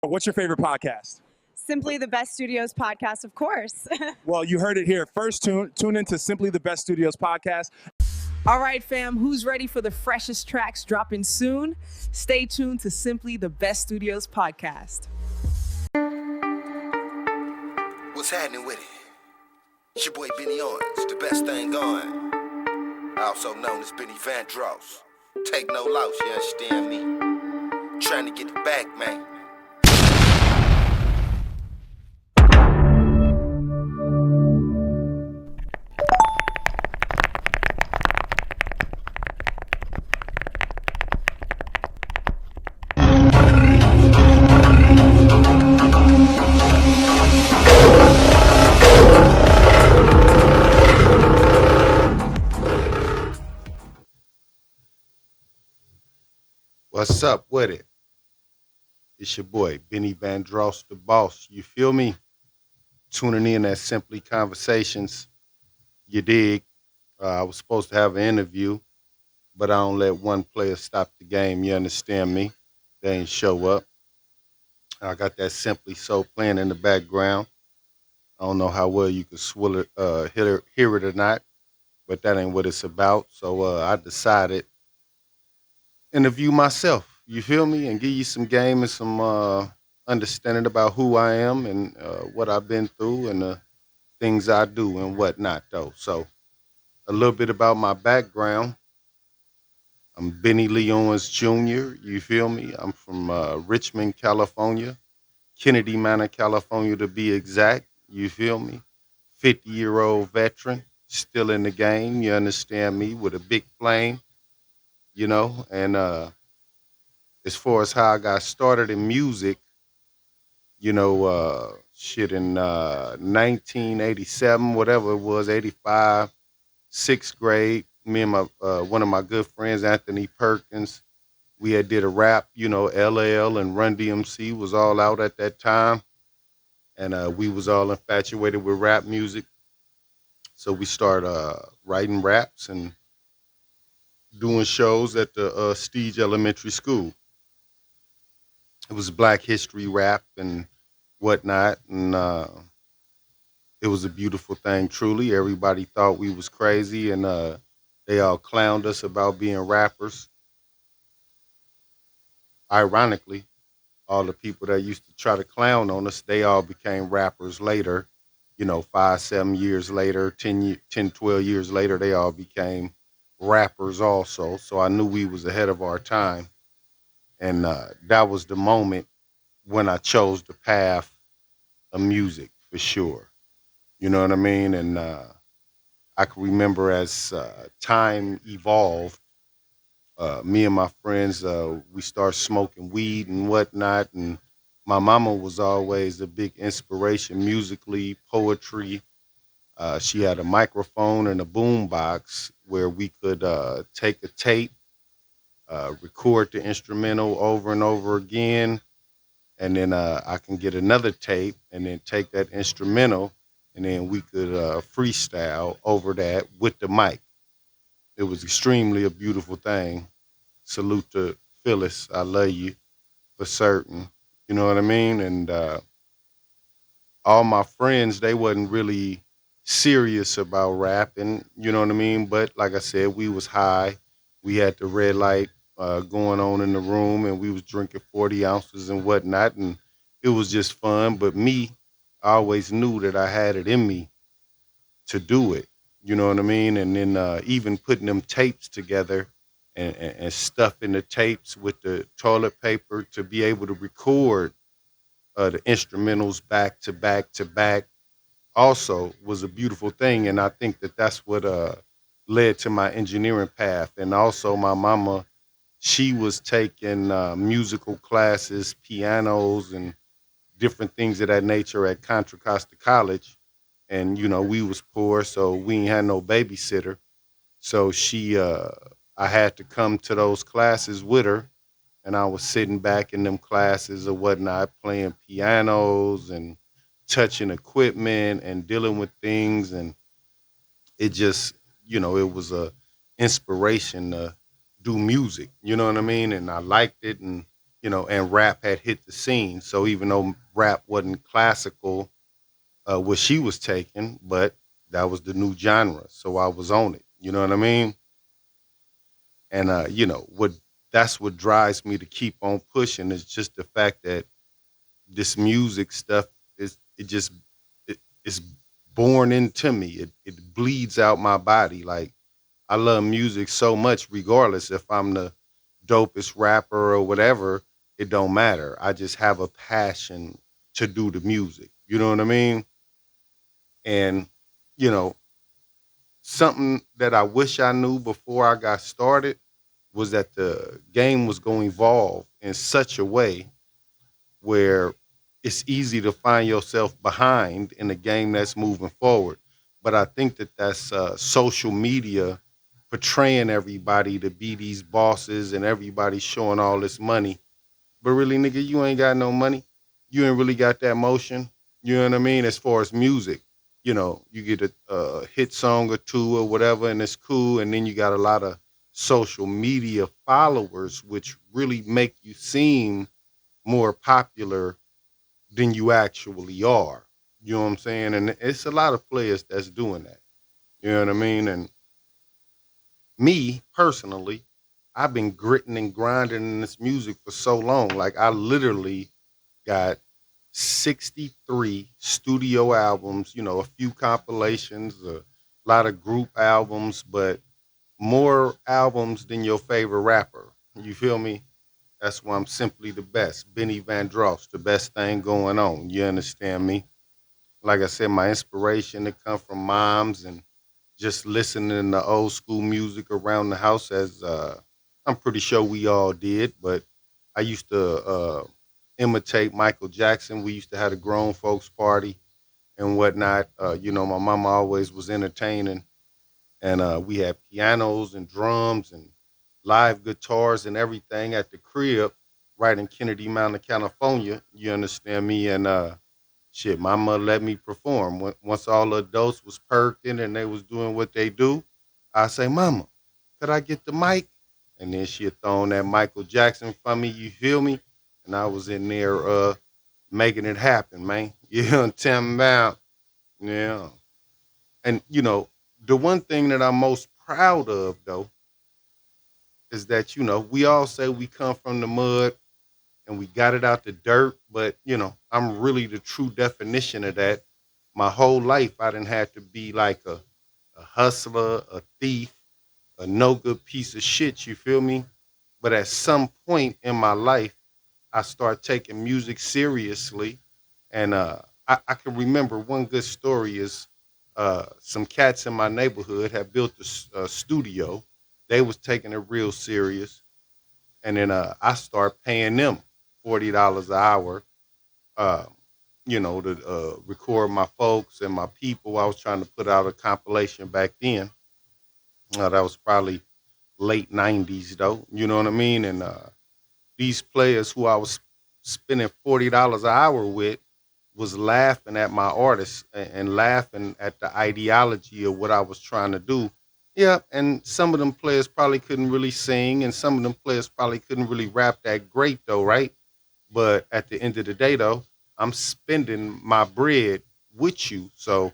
What's your favorite podcast? Simply the Best Studios podcast, of course. Well, you heard it here. First, tune into Simply the Best Studios podcast. All right, fam, who's ready for the freshest tracks dropping soon? Stay tuned to Simply the Best Studios podcast. What's happening with it? It's your boy Bennie Owens, the best thing going. Also known as Benny Van Dross. Take no loss, you understand me? Trying to get it back, man. What's up with it? It's your boy, Benny Van Dross, the boss. You feel me? Tuning in at Simply Conversations. You dig? I was supposed to have an interview, but I don't let one player stop the game. You understand me? They ain't show up. I got that Simply So playing in the background. I don't know how well you can hear it or not, but that ain't what it's about. So I decided interview myself. You feel me? And give you some game and some understanding about who I am and what I've been through and the things I do and whatnot, though. So a little bit about my background. I'm Bennie Lee Owens Jr. You feel me? I'm from Richmond, California, Kennedy Manor, California, to be exact. You feel me? 50-year-old veteran, still in the game. You understand me? With a big flame, you know, and as far as how I got started in music, you know, in 1987, whatever it was, 85, sixth grade, me and my one of my good friends, Anthony Perkins, we had did a rap, you know, LL and Run DMC was all out at that time. And we was all infatuated with rap music. So we started writing raps and doing shows at the Steege Elementary School. It was Black History rap and whatnot, and it was a beautiful thing. Truly, everybody thought we was crazy, and they all clowned us about being rappers. Ironically, all the people that used to try to clown on us, they all became rappers later. You know, 5, 7 years later, 12 years later, they all became rappers also. So I knew we was ahead of our time, and that was the moment when I chose the path of music for sure. You know what I mean? And I can remember as time evolved, me and my friends, we started smoking weed and whatnot. And my mama was always a big inspiration musically, poetry. She had a microphone and a boom box where we could take a tape, record the instrumental over and over again, and then I can get another tape and then take that instrumental and then we could freestyle over that with the mic. It was extremely a beautiful thing. Salute to Phyllis, I love you for certain. You know what I mean? And all my friends, they wasn't really serious about rapping. You know what I mean? But like I said, we was high. We had the red light going on in the room, and we was drinking 40 ounces and whatnot, and it was just fun. But me, I always knew that I had it in me to do it. You know what I mean? And then even putting them tapes together and stuffing the tapes with the toilet paper to be able to record the instrumentals back to back to back also was a beautiful thing. And I think that that's what led to my engineering path. And also my mama, she was taking musical classes, pianos, and different things of that nature at Contra Costa College. And you know, we was poor, so we ain't had no babysitter. So I had to come to those classes with her, and I was sitting back in them classes or whatnot, playing pianos and touching equipment and dealing with things, and it just, you know, it was a inspiration to do music. You know what I mean? And I liked it, and and rap had hit the scene. So even though rap wasn't classical, what she was taking, but that was the new genre. So I was on it. You know what I mean? And what that's what drives me to keep on pushing is just the fact that this music stuff is it's born into me. It bleeds out my body. Like I love music so much, regardless if I'm the dopest rapper or whatever. It don't matter. I just have a passion to do the music. You know what I mean? And you know, something that I wish I knew before I got started was that the game was going to evolve in such a way where it's easy to find yourself behind in a game that's moving forward. But I think that that's social media portraying everybody to be these bosses and everybody showing all this money. But really, nigga, you ain't got no money. You ain't really got that motion. You know what I mean? As far as music, you get a hit song or two or whatever, and it's cool. And then you got a lot of social media followers, which really make you seem more popular than you actually are. You know what I'm saying? And it's a lot of players that's doing that. You know what I mean? And me personally, I've been gritting and grinding in this music for so long. Like I literally got 63 studio albums, a few compilations, a lot of group albums, but more albums than your favorite rapper. You feel me? That's why I'm simply the best. Benny Van Dross, the best thing going on. You understand me? Like I said, my inspiration to come from moms and just listening to old school music around the house as I'm pretty sure we all did, but I used to imitate Michael Jackson. We used to have a grown folks party and whatnot. My mama always was entertaining, and we had pianos and drums and live guitars and everything at the crib right in Kennedy Mountain, California. You understand me? And shit, my mother let me perform. Once all the adults was perking and they was doing what they do, I say, Mama, could I get the mic? And then she had thrown that Michael Jackson for me, you feel me? And I was in there making it happen, man. You know what I'm talking about? Yeah. And the one thing that I'm most proud of though is that, we all say we come from the mud and we got it out the dirt, but I'm really the true definition of that. My whole life I didn't have to be like a hustler, a thief, a no good piece of shit, you feel me? But at some point in my life, I started taking music seriously. And I can remember one good story is some cats in my neighborhood had built a studio. They was taking it real serious. And then I started paying them $40 an hour, uh, to record my folks and my people. I was trying to put out a compilation back then. That was probably late '90s, though. You know what I mean? And these players who I was spending $40 an hour with was laughing at my artists and laughing at the ideology of what I was trying to do. Yeah, and some of them players probably couldn't really sing, and some of them players probably couldn't really rap that great, though, right? But at the end of the day, though, I'm spending my bread with you. So,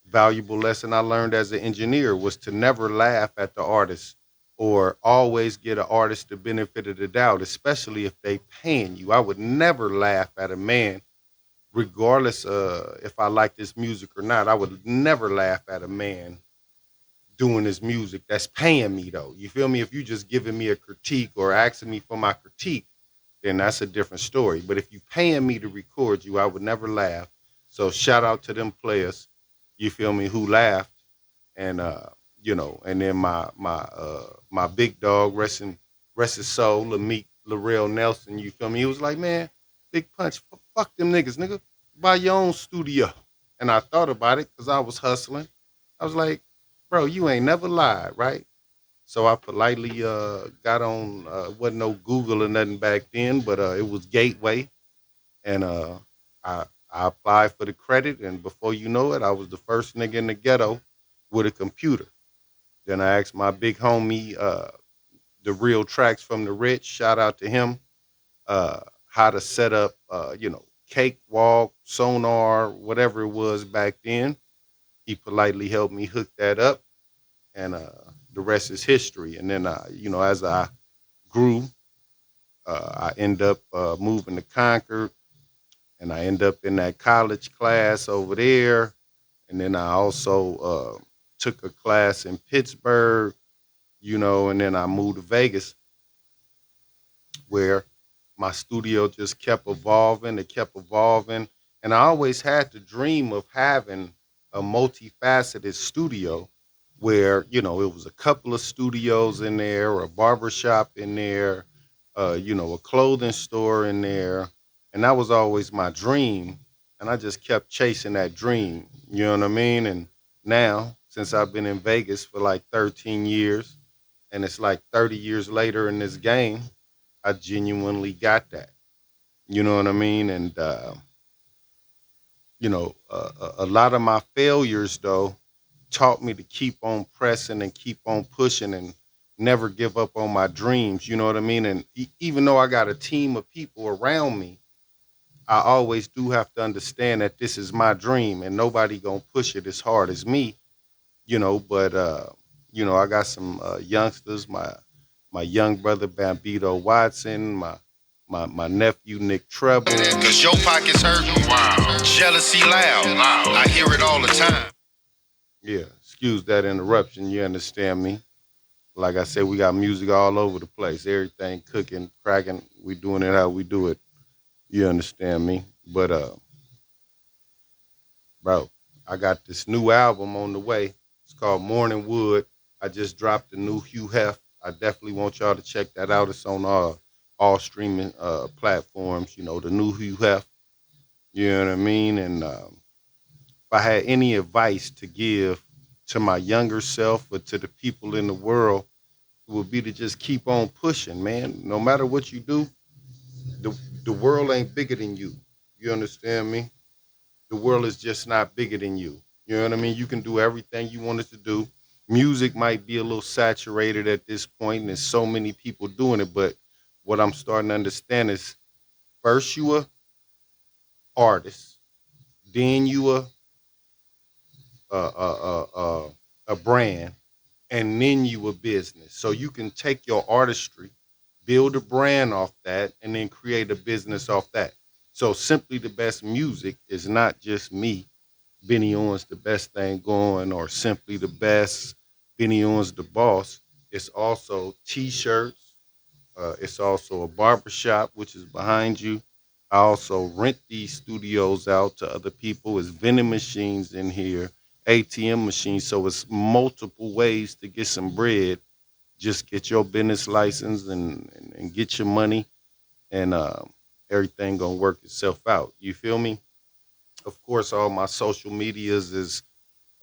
valuable lesson I learned as an engineer was to never laugh at the artist or always get an artist the benefit of the doubt, especially if they paying you. I would never laugh at a man, regardless if I like this music or not. I would never laugh at a man doing his music that's paying me though. You feel me? If you just giving me a critique or asking me for my critique, then that's a different story. But if you paying me to record you, I would never laugh. So shout out to them players, you feel me, who laughed. And and then my big dog, rest his soul, Lameek Larrell Nelson, you feel me? He was like, man, Big Punch, fuck them niggas, nigga. Buy your own studio. And I thought about it because I was hustling. I was like, bro, you ain't never lied, right? So I politely got on, wasn't no Google or nothing back then, but it was Gateway. And I applied for the credit. And before you know it, I was the first nigga in the ghetto with a computer. Then I asked my big homie, the real tracks from the rich, shout out to him. how to set up, cakewalk, sonar, whatever it was back then. He politely helped me hook that up, and the rest is history. And then, as I grew, I end up moving to Concord, and I end up in that college class over there. And then I also took a class in Pittsburgh, and then I moved to Vegas, where my studio just kept evolving. It kept evolving. And I always had the dream of having a multifaceted studio where, it was a couple of studios in there, or a barber shop in there, a clothing store in there. And that was always my dream. And I just kept chasing that dream. You know what I mean? And now, since I've been in Vegas for like 13 years, and it's like 30 years later in this game, I genuinely got that. You know what I mean? And a lot of my failures though taught me to keep on pressing and keep on pushing and never give up on my dreams. You know what I mean? And even though I got a team of people around me, I always do have to understand that this is my dream and nobody gonna push it as hard as me. But I got some youngsters, my young brother Bambito Watson, my nephew Nick Treble. Cause your pockets hurting. Wow. Jealousy loud. I hear it all the time. Yeah, excuse that interruption. You understand me? Like I said, we got music all over the place. Everything cooking, cracking. We doing it how we do it. You understand me? But bro, I got this new album on the way. It's called Morning Wood. I just dropped the new Hugh Hef. I definitely want y'all to check that out. It's on all streaming platforms. The new Hugh Hef. You know what I mean? And if I had any advice to give to my younger self or to the people in the world, it would be to just keep on pushing, man. No matter what you do, the the world ain't bigger than you. You understand me? The world is just not bigger than you. You know what I mean? You can do everything you wanted to do. Music might be a little saturated at this point, and there's so many people doing it. But what I'm starting to understand is first you a artist, then you a brand, and then you a business. So you can take your artistry, build a brand off that, and then create a business off that. So simply the best music is not just me, Benny Owens, the best thing going, or simply the best, Benny Owens, the boss. It's also T-shirts. It's also a barbershop, which is behind you. I also rent these studios out to other people. It's vending machines in here, ATM machines. So it's multiple ways to get some bread. Just get your business license and get your money, and everything gonna work itself out. You feel me? Of course, all my social medias is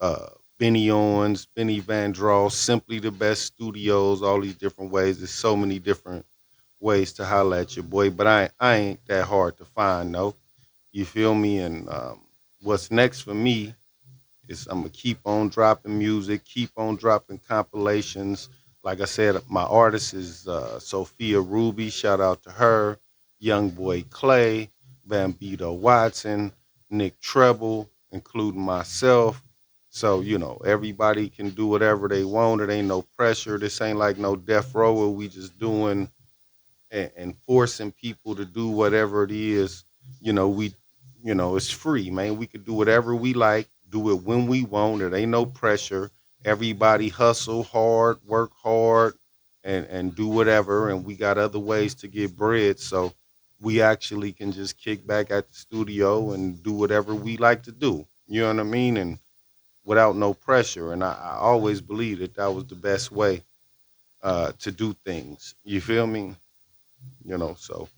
uh, Benny Owens, Benny Van Draw, Simply the Best Studios, all these different ways. There's so many different ways to holler at your boy, but I ain't that hard to find, no. You feel me? And what's next for me is I'm gonna keep on dropping music, keep on dropping compilations. Like I said, my artist is Sophia Ruby. Shout out to her. Young Boy Clay, Bambito Watson, Nick Treble, including myself. So everybody can do whatever they want. It ain't no pressure. This ain't like no death row where we just doing and forcing people to do whatever it is. We, it's free, man. We could do whatever we like, do it when we want. It ain't no pressure. Everybody hustle hard, work hard, and do whatever. And we got other ways to get bread. So we actually can just kick back at the studio and do whatever we like to do. You know what I mean? And without no pressure. And I always believed that that was the best way to do things. You feel me? So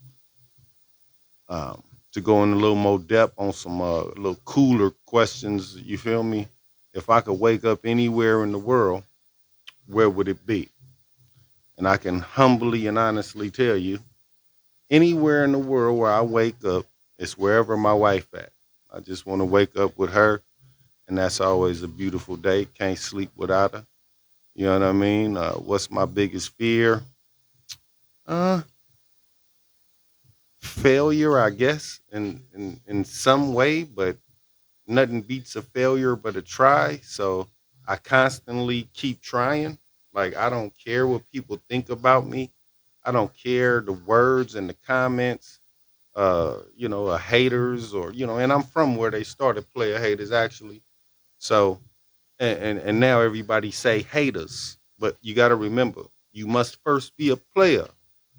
to go in a little more depth on some little cooler questions, you feel me? If I could wake up anywhere in the world, where would it be? And I can humbly and honestly tell you, anywhere in the world where I wake up, it's wherever my wife at. I just want to wake up with her, and that's always a beautiful day. Can't sleep without her. You know what I mean? What's my biggest fear? Uh, failure, I guess, in some way, but nothing beats a failure but a try. So I constantly keep trying. Like I don't care what people think about me. I don't care the words and the comments, haters or and I'm from where they started player haters actually. So and now everybody say haters, but you got to remember you must first be a player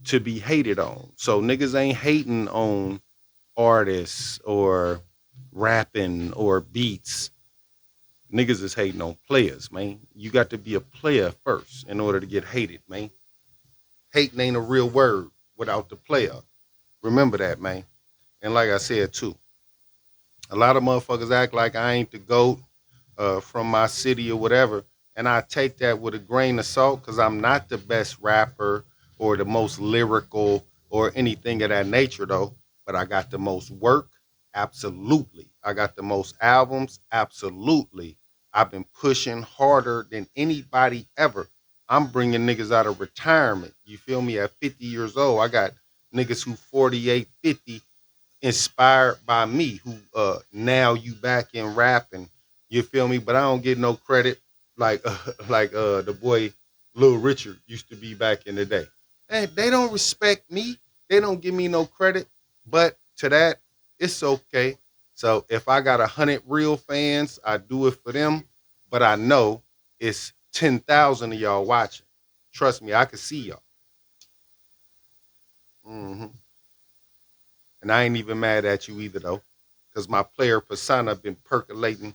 to be hated on. So niggas ain't hating on artists or rapping or beats. Niggas is hating on players, man. You got to be a player first in order to get hated, man. Hating ain't a real word without the player. Remember that, man. And like I said too, a lot of motherfuckers act like I ain't the GOAT from my city or whatever. And I take that with a grain of salt because I'm not the best rapper or the most lyrical or anything of that nature, though. But I got the most work, absolutely. I got the most albums, absolutely. I've been pushing harder than anybody ever. I'm bringing niggas out of retirement. You feel me? At 50 years old, I got niggas who 48, 50 inspired by me who now you back in rapping. You feel me? But I don't get no credit like the boy Lil Richard used to be back in the day. And they don't respect me. They don't give me no credit. But to that, it's okay. So if I got 100 real fans, I do it for them. But I know it's 10,000 of y'all watching. Trust me, I can see y'all. Hmm. And I ain't even mad at you either though, because my player persona been percolating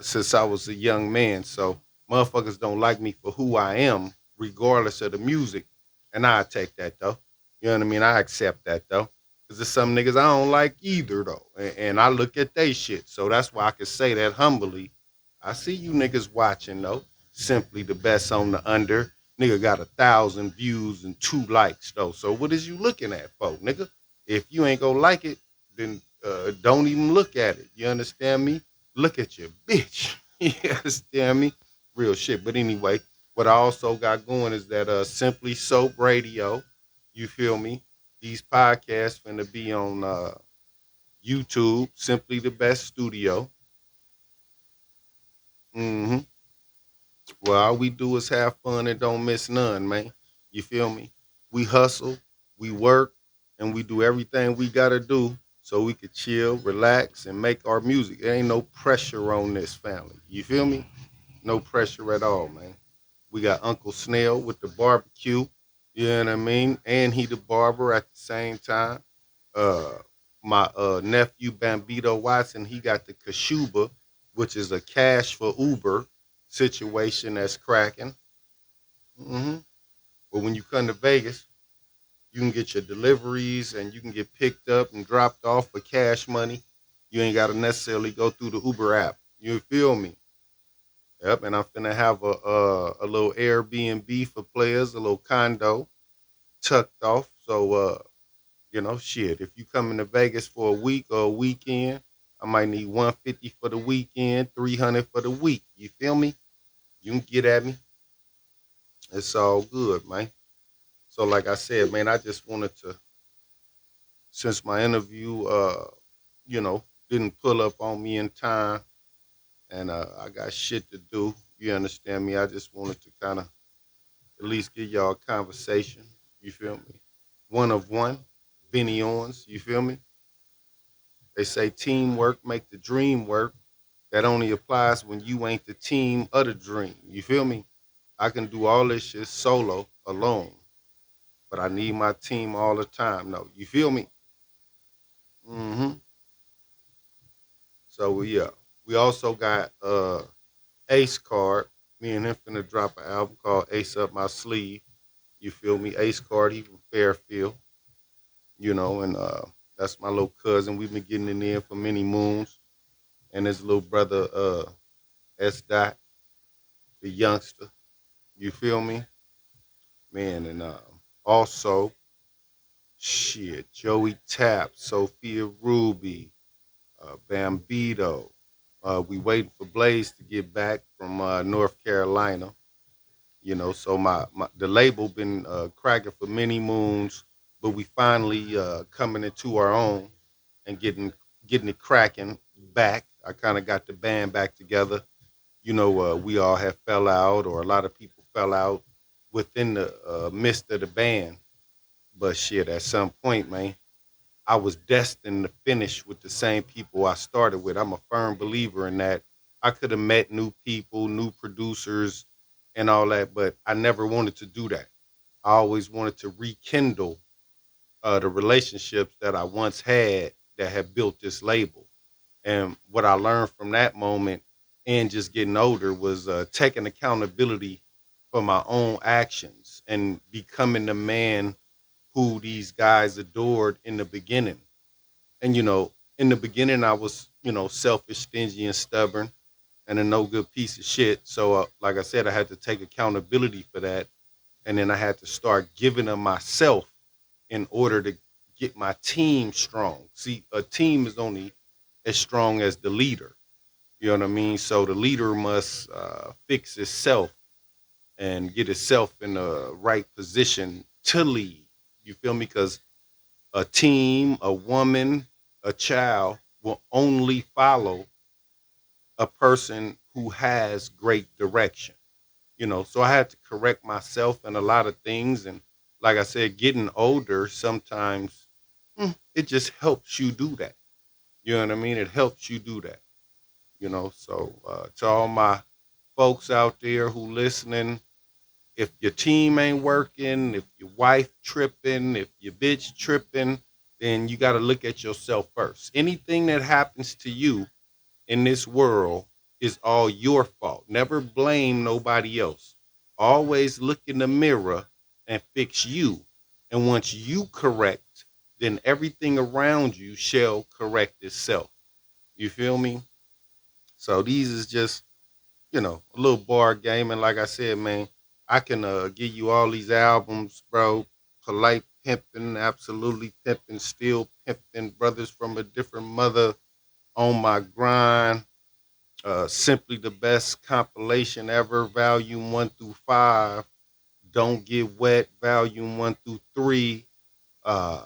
since I was a young man. So motherfuckers don't like me for who I am, regardless of the music, and I take that though. You know what I mean? I accept that though, because there's some niggas I don't like either though, and I look at they shit. So that's why I can say that humbly. I see you niggas watching though. Simply the best on the under. Nigga got 1,000 views and 2 likes though. So what is you looking at, for, nigga? If you ain't gonna like it, then don't even look at it. You understand me? Look at your bitch. You understand me? Real shit. But anyway, what I also got going is that Simply Soap Radio. You feel me? These podcasts finna be on YouTube, Simply the Best Studio. Hmm. Well, all we do is have fun and don't miss none, man. You feel me? We hustle, we work, and we do everything we gotta do so we could chill, relax, and make our music. There ain't no pressure on this family. You feel me? No pressure at all, man. We got Uncle Snail with the barbecue. You know what I mean? And he the barber at the same time. Uh, my nephew Bambito Watson, he got the Kashuba, which is a cash for Uber situation that's cracking. Hmm. But when you come to Vegas, you can get your deliveries and you can get picked up and dropped off for cash money. You ain't got to necessarily go through the Uber app. You feel me? Yep. And I'm finna have a little Airbnb for players, a little condo tucked off. So shit. If you coming to Vegas for a week or a weekend, I might need 150 for the weekend, 300 for the week. You feel me? You can get at me. It's all good, man. So like I said, man, I just wanted to, since my interview didn't pull up on me in time and I got shit to do, you understand me? I just wanted to kind of at least give y'all a conversation. You feel me? One of one, Benny Owens, you feel me? They say teamwork make the dream work. That only applies when you ain't the team of the dream. You feel me? I can do all this shit solo, alone, but I need my team all the time. No, you feel me? Hmm. So yeah, we also got Ace Card. Me and him finna drop an album called Ace Up My Sleeve. You feel me? Ace Card, he from Fairfield, and that's my little cousin. We've been getting it in for many moons. And his little brother, S. Dot, the youngster. You feel me? Man, and also, shit, Joey Tap, Sophia Ruby, Bambito. We waiting for Blaze to get back from North Carolina. So my the label been cracking for many moons, but we finally coming into our own and getting it cracking back. I kind of got the band back together. We all have fell out, or a lot of people fell out within the midst of the band. But shit, at some point, man, I was destined to finish with the same people I started with. I'm a firm believer in that. I could have met new people, new producers, and all that, but I never wanted to do that. I always wanted to rekindle the relationships that I once had that had built this label. And what I learned from that moment and just getting older was taking accountability for my own actions and becoming the man who these guys adored in the beginning. And in the beginning, I was selfish, stingy, and stubborn, and a no good piece of shit. So, like I said, I had to take accountability for that, and then I had to start giving of myself in order to get my team strong. See, a team is only as strong as the leader. You know what I mean? So the leader must fix itself and get itself in the right position to lead. You feel me? Because a team, a woman, a child will only follow a person who has great direction. So I had to correct myself in a lot of things. And like I said, getting older sometimes it just helps you do that. You know what I mean? It helps you do that. So to all my folks out there who listening, if your team ain't working, if your wife tripping, if your bitch tripping, then you got to look at yourself first. Anything that happens to you in this world is all your fault. Never blame nobody else. Always look in the mirror and fix you. And once you correct, then everything around you shall correct itself. You feel me? So these is just a little bar game. And like I said, man, I can give you all these albums, bro. Polite pimping, absolutely pimping, still pimping, brothers from a different mother, on my grind. Simply the best compilation ever, volume 1 through 5. Don't Get Wet, volume 1 through 3. Uh,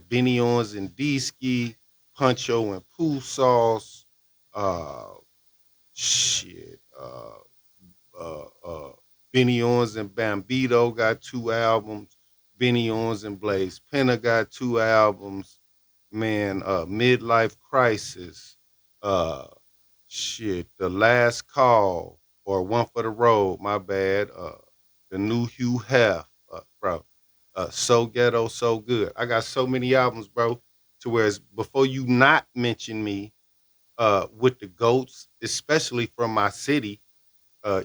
Benny Owens and D-Ski, Puncho and Pooh Sauce. Uh, shit. Uh, uh, Benny Owens and Bambito got 2 albums. Benny Owens and Blaze Penna got 2 albums. Man, Midlife Crisis. Uh, The Last Call, or One for the Road. My bad. The new Hugh Hef, bro. So Ghetto, So Good. I got so many albums, bro. To whereas before you not mention me with the goats, especially from my city,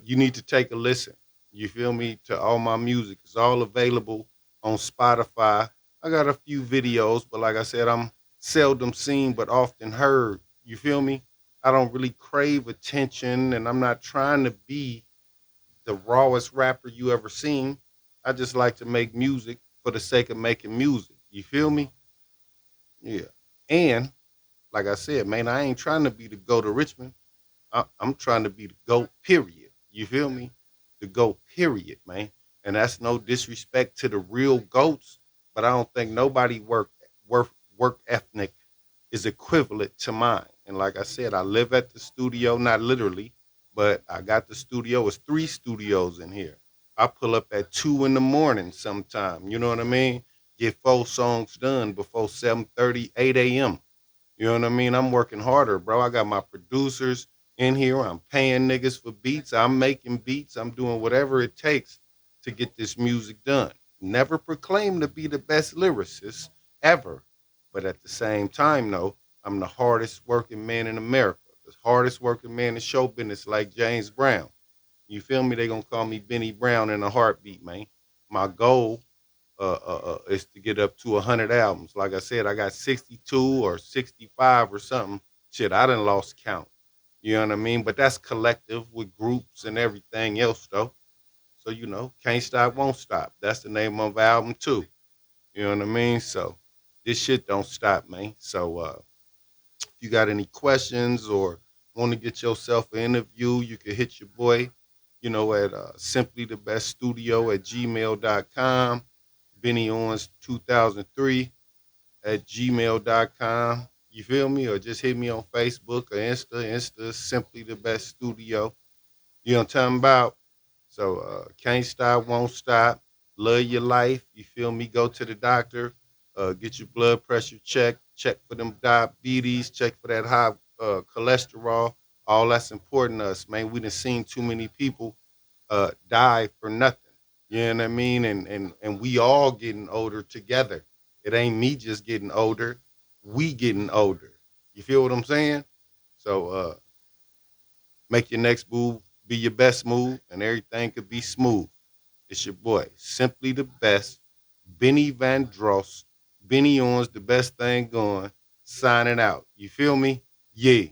you need to take a listen. You feel me? To all my music. It's all available on Spotify. I got a few videos, but like I said, I'm seldom seen but often heard. You feel me? I don't really crave attention, and I'm not trying to be the rawest rapper you ever seen. I just like to make music for the sake of making music. You feel me? Yeah. And like I said, man, I ain't trying to be the go to Richmond. I'm trying to be the GOAT, period. You feel me? The GOAT, period, man. And that's no disrespect to the real GOATs, but I don't think nobody work ethnic is equivalent to mine. And like I said, I live at the studio, not literally, but I got the studio. It's 3 studios in here. I pull up at 2 in the morning sometime. You know what I mean? Get 4 songs done before 7:30, 8 a.m. You know what I mean? I'm working harder, bro. I got my producers in here. I'm paying niggas for beats. I'm making beats. I'm doing whatever it takes to get this music done. Never proclaim to be the best lyricist ever. But at the same time, though, I'm the hardest working man in America. The hardest working man in show business, like James Brown. You feel me? They gonna call me Benny Brown in a heartbeat, man. My goal is to get up to 100 albums. Like I said, I got 62 or 65 or something. Shit, I done lost count. You know what I mean? But that's collective with groups and everything else, though. So Can't Stop, Won't Stop. That's the name of the album too. You know what I mean? So this shit don't stop, man. So if you got any questions or want to get yourself an interview, you can hit your boy, at simplythebeststudio@gmail.com. Bennie Owens 2003 at gmail.com. You feel me? Or just hit me on Facebook or Insta. Insta is simply the best studio. You know what I'm talking about? So can't stop, won't stop. Love your life. You feel me? Go to the doctor. Get your blood pressure checked. Check for them diabetes. Check for that high cholesterol. All that's important to us, man. We done seen too many people die for nothing. You know what I mean? And we all getting older together. It ain't me just getting older. We getting older. You feel what I'm saying? So make your next move be your best move, and everything could be smooth. It's your boy, simply the best, Benny Van Dross, Benny Owens, the best thing going, signing out. You feel me? Yeah.